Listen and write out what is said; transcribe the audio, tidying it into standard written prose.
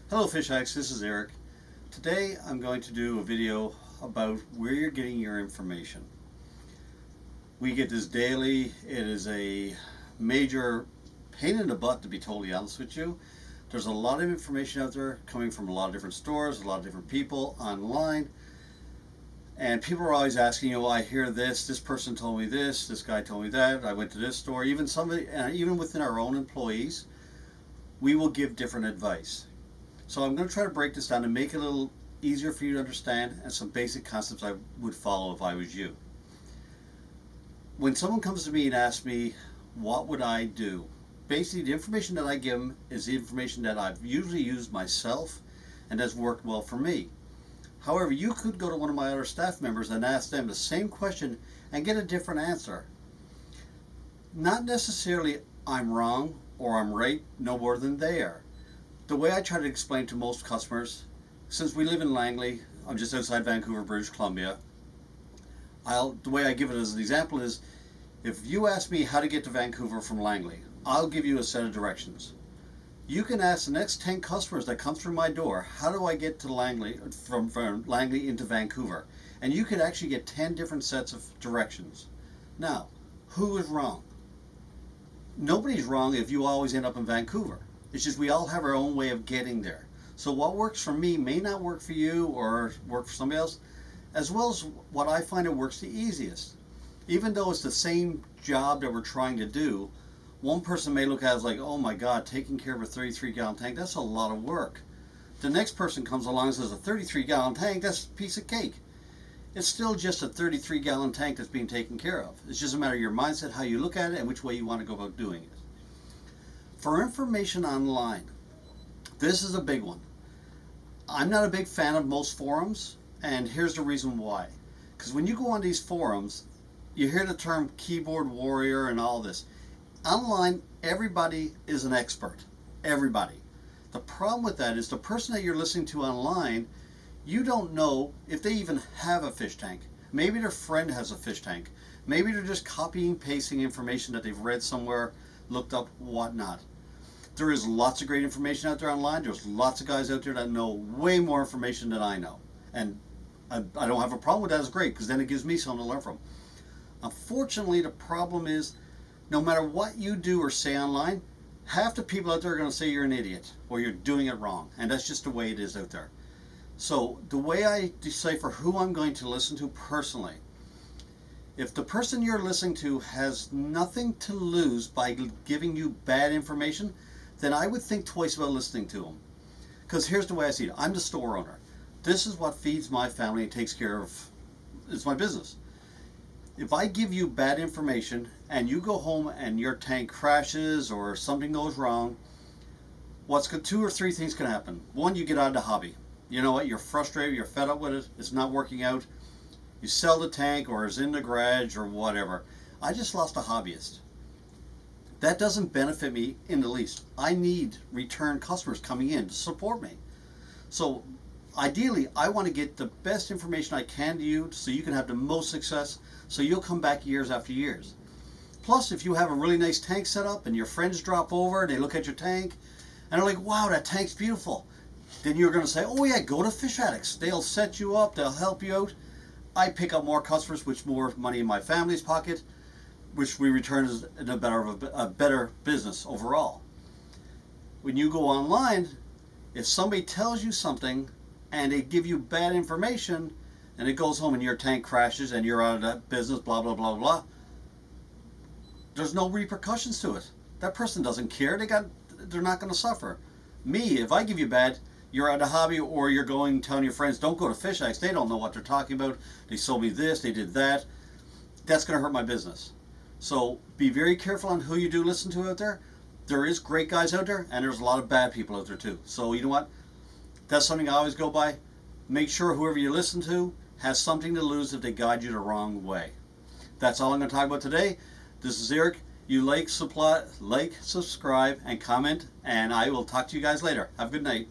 Hello Fish Addicts, this is Eric. Today I'm going to do a video about where you're getting your information. We get this daily. It is a major pain in the butt, to be totally honest with you. There's a lot of information out there coming from a lot of different stores, a lot of different people online. And people are always asking, I hear this person told me this guy told me that, I went to this store. Even even within our own employees, we will give different advice. So I'm going to try to break this down and make it a little easier for you to understand, and some basic concepts I would follow if I was you. When someone comes to me and asks me, what would I do? Basically, the information that I give them is the information that I've usually used myself and has worked well for me. However, you could go to one of my other staff members and ask them the same question and get a different answer. Not necessarily I'm wrong or I'm right, no more than they are. The way I try to explain to most customers, since we live in Langley, I'm just outside Vancouver, British Columbia, the way I give it as an example is, if you ask me how to get to Vancouver from Langley, I'll give you a set of directions. You can ask the next 10 customers that come through my door, how do I get to Langley, from Langley into Vancouver? And you could actually get 10 different sets of directions. Now, who is wrong? Nobody's wrong if you always end up in Vancouver. It's just we all have our own way of getting there. So what works for me may not work for you or work for somebody else, as well as what I find it works the easiest. Even though it's the same job that we're trying to do, one person may look at it as like, oh my God, taking care of a 33-gallon tank, that's a lot of work. The next person comes along and says, a 33-gallon tank, that's a piece of cake. It's still just a 33-gallon tank that's being taken care of. It's just a matter of your mindset, how you look at it, and which way you want to go about doing it. For information online, this is a big one. I'm not a big fan of most forums, and here's the reason why. Because when you go on these forums, you hear the term keyboard warrior and all this. Online, everybody is an expert. Everybody. The problem with that is the person that you're listening to online, you don't know if they even have a fish tank. Maybe their friend has a fish tank. Maybe they're just copying, pasting information that they've read somewhere, looked up, whatnot. There is lots of great information out there online. There's lots of guys out there that know way more information than I know. And I don't have a problem with that. It's great, because then it gives me something to learn from. Unfortunately, the problem is, no matter what you do or say online, half the people out there are going to say you're an idiot or you're doing it wrong. And that's just the way it is out there. So the way I decipher who I'm going to listen to personally, if the person you're listening to has nothing to lose by giving you bad information, then I would think twice about listening to them. Because here's the way I see it. I'm the store owner. This is what feeds my family and takes care of, it's my business. If I give you bad information and you go home and your tank crashes or something goes wrong, two or three things can happen. One, you get out of the hobby. You know what, you're frustrated, you're fed up with it, it's not working out. You sell the tank, or it's in the garage or whatever. I just lost a hobbyist. That doesn't benefit me in the least. I need return customers coming in to support me. So ideally, I want to get the best information I can to you so you can have the most success, so you'll come back years after years. Plus, if you have a really nice tank set up and your friends drop over, they look at your tank and they're like, wow, that tank's beautiful. Then you're going to say, oh yeah, go to Fish Addicts. They'll set you up, they'll help you out. I pick up more customers, which more money in my family's pocket, which we return as a better business overall. When you go online, if somebody tells you something and they give you bad information and it goes home and your tank crashes and you're out of that business, blah, blah, blah, blah, there's no repercussions to it. That person doesn't care. They're not going to suffer. Me, if I give you bad, you're out of hobby, or you're going telling your friends, don't go to Fish Addicts. They don't know what they're talking about. They sold me this, they did that. That's going to hurt my business. So be very careful on who you do listen to out there. There is great guys out there, and there's a lot of bad people out there too. So you know what? That's something I always go by. Make sure whoever you listen to has something to lose if they guide you the wrong way. That's all I'm going to talk about today. This is Eric. You like, subscribe, and comment, and I will talk to you guys later. Have a good night.